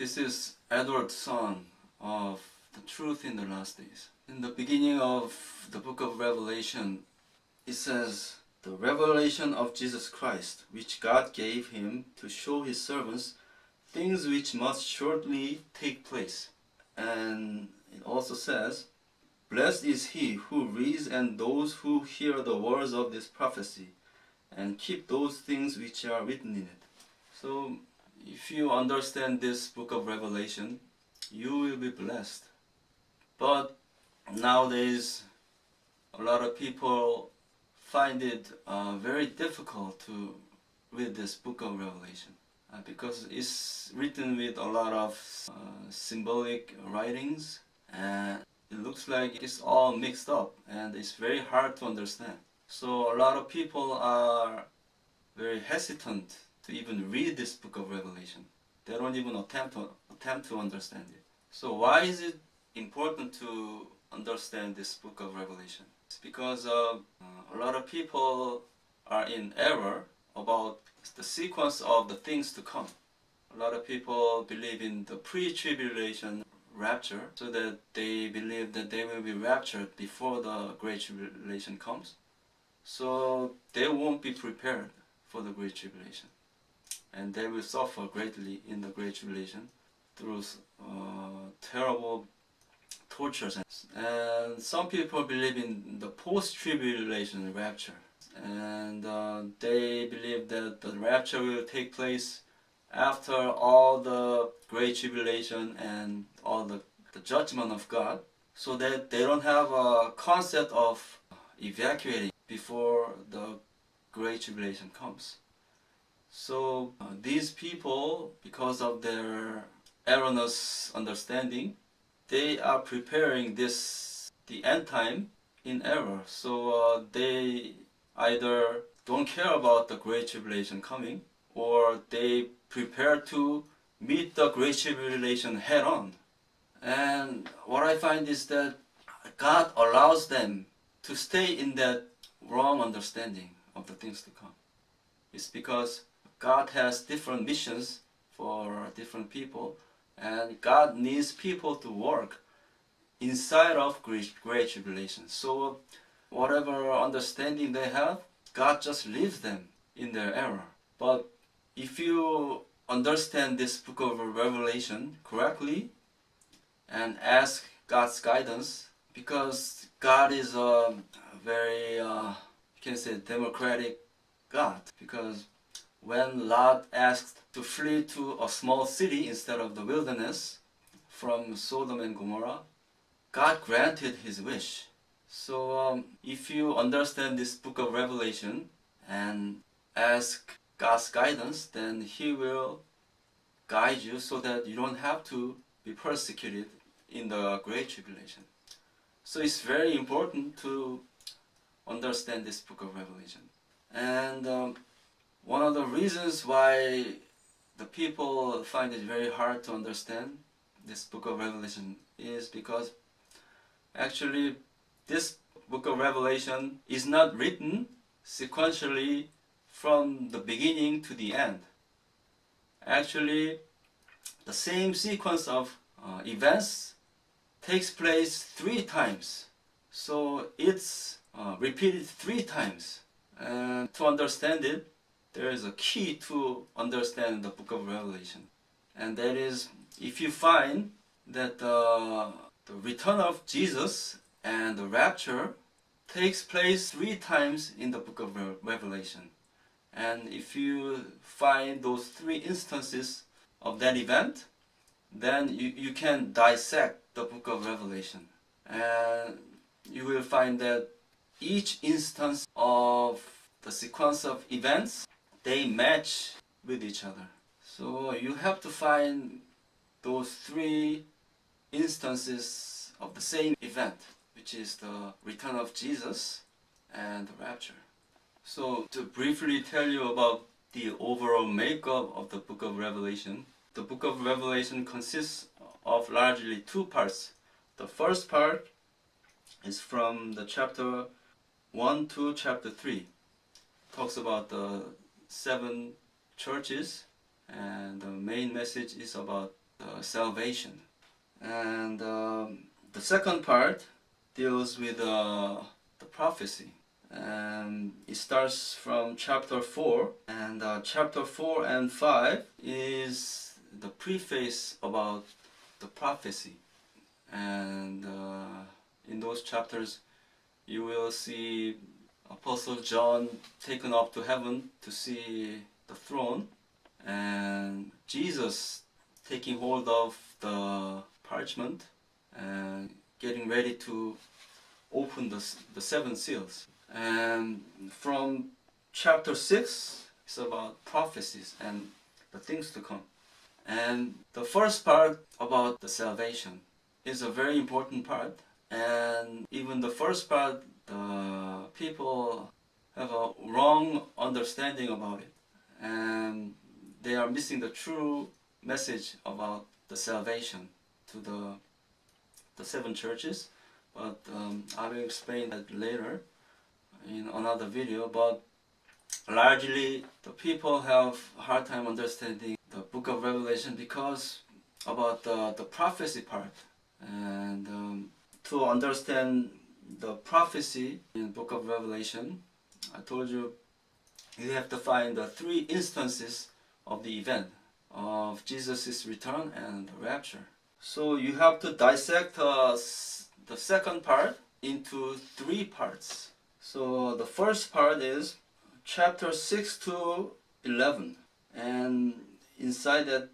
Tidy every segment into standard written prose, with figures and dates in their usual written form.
This is Edward's song of the truth in the last days. In the beginning of the book of Revelation, it says, "The revelation of Jesus Christ, which God gave him to show his servants things which must shortly take place." And it also says, "Blessed is he who reads and those who hear the words of this prophecy, and keep those things which are written in it." So, if you understand this book of Revelation, you will be blessed. But nowadays, a lot of people find it very difficult to read this book of Revelation because it's written with a lot of symbolic writings, and it looks like it's all mixed up and it's very hard to understand. So a lot of people are very hesitant to even read this book of Revelation. They don't even attempt to understand it. So why is it important to understand this book of Revelation? It's because a lot of people are in error about the sequence of the things to come. A lot of people believe in the pre-tribulation rapture, so that they believe that they will be raptured before the Great Tribulation comes. So they won't be prepared for the Great Tribulation, and they will suffer greatly in the Great Tribulation through terrible tortures. And some people believe in the post-tribulation rapture, and they believe that the rapture will take place after all the Great Tribulation and all the judgment of God, so that they don't have a concept of evacuating before the Great Tribulation comes. So these people, because of their erroneous understanding, they are preparing the end time in error. So they either don't care about the Great Tribulation coming, or they prepare to meet the Great Tribulation head on. And what I find is that God allows them to stay in that wrong understanding of the things to come. It's because God has different missions for different people, and God needs people to work inside of Great Tribulation. So whatever understanding they have, God just leaves them in their error. But if you understand this book of Revelation correctly and ask God's guidance, because God is a very, you can say, democratic God. Because when Lot asked to flee to a small city instead of the wilderness from Sodom and Gomorrah, God granted his wish. So if you understand this book of Revelation and ask God's guidance, then He will guide you so that you don't have to be persecuted in the Great Tribulation. So it's very important to understand this book of Revelation. And one of the reasons why the people find it very hard to understand this book of Revelation is because actually this book of Revelation is not written sequentially from the beginning to the end. Actually, the same sequence of events takes place 3 times. So it's repeated 3 times. And to understand it, there is a key to understand the book of Revelation. And that is, if you find that the return of Jesus and the rapture takes place 3 times in the book of Revelation. And if you find those 3 instances of that event, then you can dissect the book of Revelation. And you will find that each instance of the sequence of events, they match with each other. So you have to find those 3 instances of the same event, which is the return of Jesus and the rapture. So to briefly tell you about the overall makeup of the book of Revelation, the book of Revelation consists of largely 2 parts. The first part is from the chapter 1 to chapter 3. Talks about the 7 churches, and the main message is about the salvation. And the second part deals with the prophecy. And it starts from chapter 4, and chapter 4 and 5 is the preface about the prophecy. And in those chapters you will see Apostle John taken up to heaven to see the throne, and Jesus taking hold of the parchment and getting ready to open the seven seals. And from chapter 6 is about prophecies and the things to come. And the first part about the salvation is a very important part. And even the first part, the people have a wrong understanding about it. And they are missing the true message about the salvation to the seven churches. But I will explain that later in another video. But largely the people have a hard time understanding the book of Revelation because about the prophecy part. And to understand the prophecy in the book of Revelation, I told you you have to find the three instances of the event of Jesus' return and the rapture. So you have to dissect the second part into three parts. So the first part is chapter 6 to 11, and inside that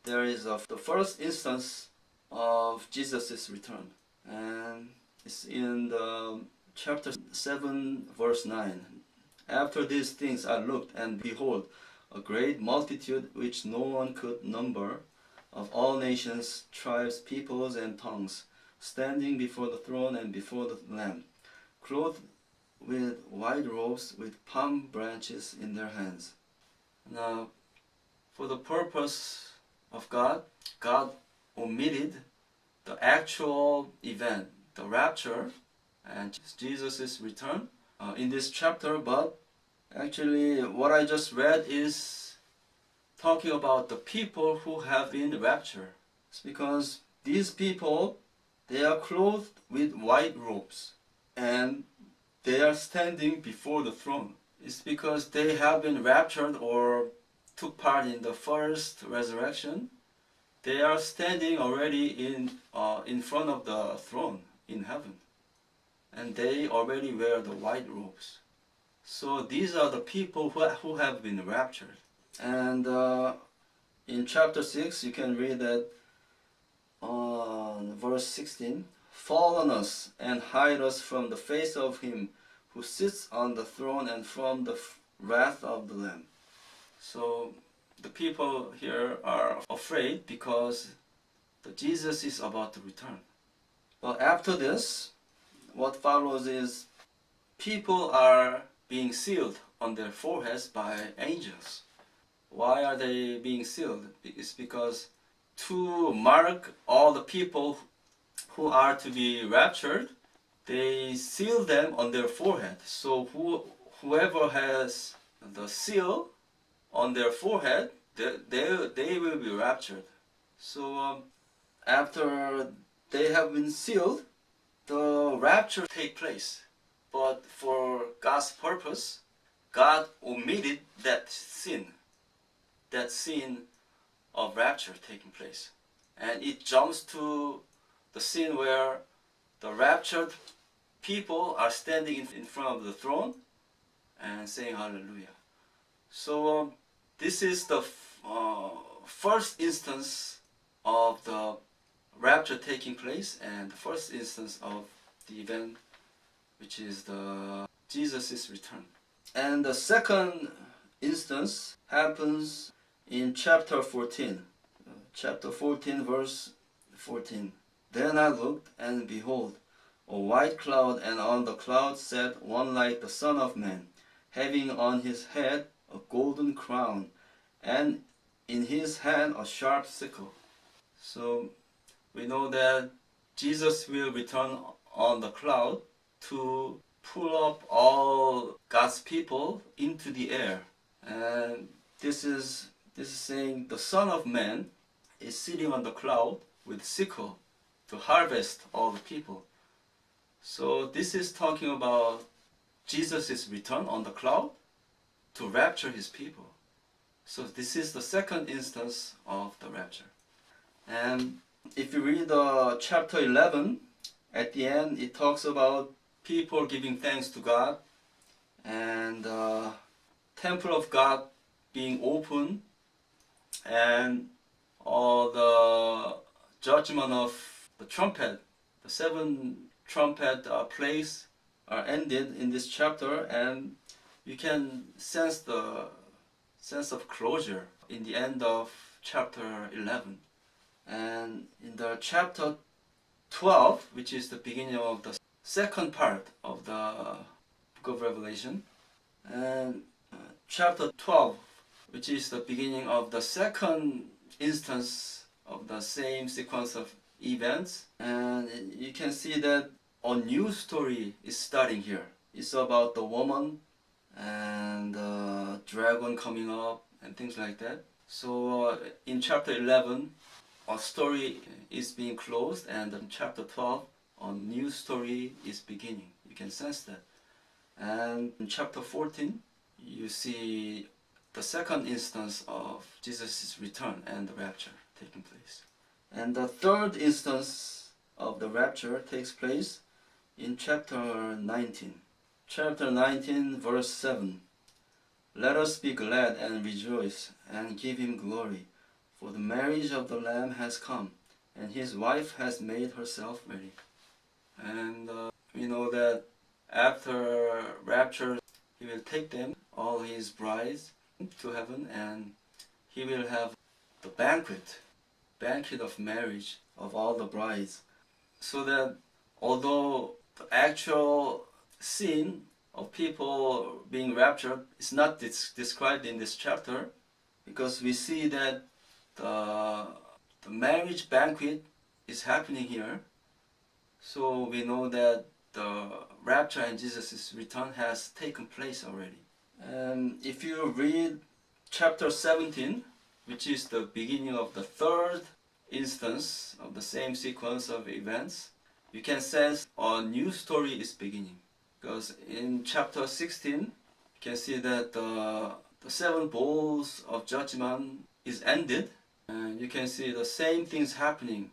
there is the first instance of Jesus' return, and it's in the chapter 7 verse 9. After these things I looked, and behold, a great multitude which no one could number, of all nations, tribes, peoples, and tongues, standing before the throne and before the Lamb, clothed with white robes, with palm branches in their hands. Now, for the purpose of God, God omitted the actual event, the rapture, and Jesus' return in this chapter, but actually what I just read is talking about the people who have been raptured. It's because these people, they are clothed with white robes and they are standing before the throne. It's because they have been raptured or took part in the first resurrection. They are standing already in front of the throne in heaven, and they already wear the white robes. So these are the people who have been raptured. And in chapter 6 you can read that on verse 16, fall on us and hide us from the face of him who sits on the throne and from the wrath of the Lamb. So the people here are afraid because Jesus is about to return. But after this, what follows is people are being sealed on their foreheads by angels. Why are they being sealed? It's because to mark all the people who are to be raptured, they seal them on their forehead. So whoever has the seal on their forehead, they will be raptured. So after they have been sealed, the rapture take place. But for God's purpose, God omitted that scene of rapture taking place. And it jumps to the scene where the raptured people are standing in front of the throne and saying hallelujah. So this is the first instance of the rapture taking place and the first instance of the event, which is the Jesus' return. And the second instance happens in chapter 14. Chapter 14 verse 14. Then I looked, and behold, a white cloud, and on the cloud sat one like the Son of Man, having on his head a golden crown, and in his hand a sharp sickle. So we know that Jesus will return on the cloud to pull up all God's people into the air. And this is saying the Son of Man is sitting on the cloud with sickle to harvest all the people. So this is talking about Jesus' return on the cloud to rapture his people. So this is the second instance of the rapture. And if you read chapter 11, at the end it talks about people giving thanks to God and the temple of God being open and all the judgment of the trumpet, the seven trumpet plagues are ended in this chapter, and you can sense the sense of closure in the end of chapter 11. And in the chapter 12, which is the beginning of the second part of the book of Revelation, and chapter 12, which is the beginning of the second instance of the same sequence of events, and you can see that a new story is starting here. It's about the woman and the dragon coming up and things like that. So in chapter 11, a story is being closed, and in chapter 12, a new story is beginning. You can sense that. And in chapter 14, you see the second instance of Jesus' return and the rapture taking place. And the third instance of the rapture takes place in chapter 19. Chapter 19, verse 7. Let us be glad and rejoice and give him glory, for the marriage of the Lamb has come, and his wife has made herself ready. And we know that after rapture, he will take them, all his brides, to heaven, and he will have the banquet of marriage of all the brides. So that although the actual scene of people being raptured is not described in this chapter, because we see that the marriage banquet is happening here. So we know that the rapture and Jesus' return has taken place already. And if you read chapter 17, which is the beginning of the third instance of the same sequence of events, you can sense a new story is beginning. Because in chapter 16, you can see that the seven bowls of judgment is ended, and you can see the same things happening,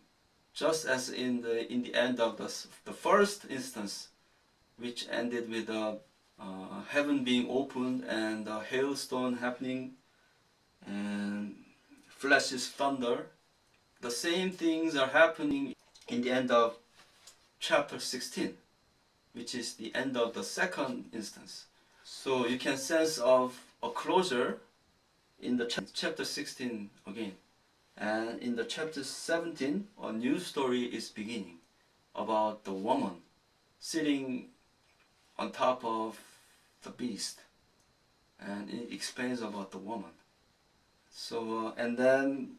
just as in the end of the first instance, which ended with heaven being opened and a hailstone happening and flashes thunder. The same things are happening in the end of chapter 16, which is the end of the second instance. So you can sense of a closure in the chapter 16 again. And in the chapter 17, a new story is beginning about the woman sitting on top of the beast, and it explains about the woman. So and then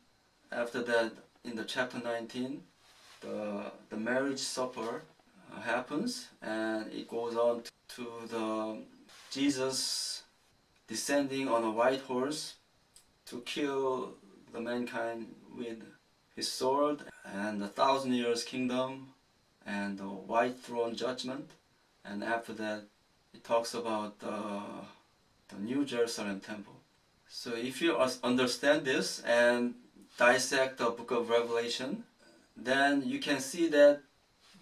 after that, in the chapter 19, the marriage supper happens, and it goes on to the Jesus descending on a white horse to kill the mankind with his sword, and the 1,000 years kingdom and the white throne judgment. And after that, it talks about the New Jerusalem temple. So if you understand this and dissect the book of Revelation, then you can see that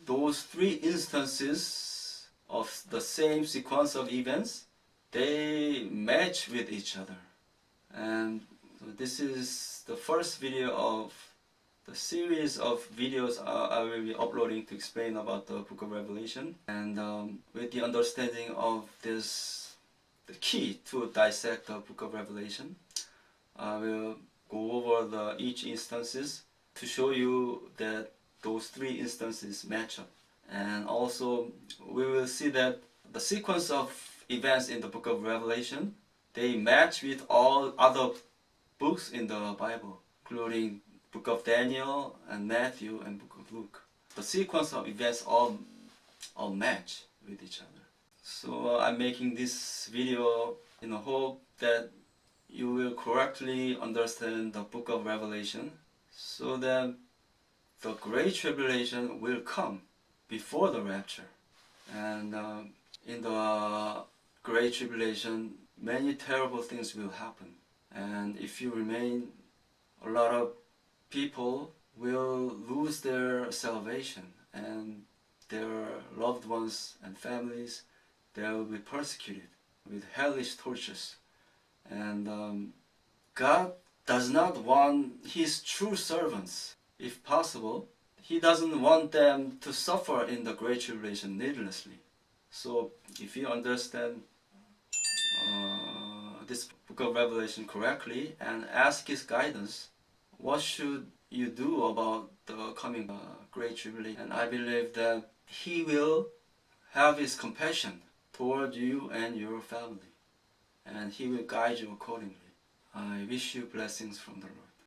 those three instances of the same sequence of events, they match with each other. And so this is the first video of the series of videos I will be uploading to explain about the book of Revelation. And with the understanding of this, the key to dissect the book of Revelation, I will go over each instances to show you that those three instances match up. And also we will see that the sequence of events in the book of Revelation, they match with all other books in the Bible, including book of Daniel and Matthew and book of Luke. The sequence of events all match with each other. So I'm making this video in the hope that you will correctly understand the book of Revelation, so that the great tribulation will come before the rapture. And in the great tribulation, many terrible things will happen. And if you remain, a lot of people will lose their salvation, and their loved ones and families, they will be persecuted with hellish tortures. And God does not want His true servants, if possible, He doesn't want them to suffer in the great tribulation needlessly. So if you understand this book of Revelation correctly and ask His guidance, what should you do about the coming great tribulation? And I believe that He will have His compassion toward you and your family, and He will guide you accordingly. I wish you blessings from the Lord.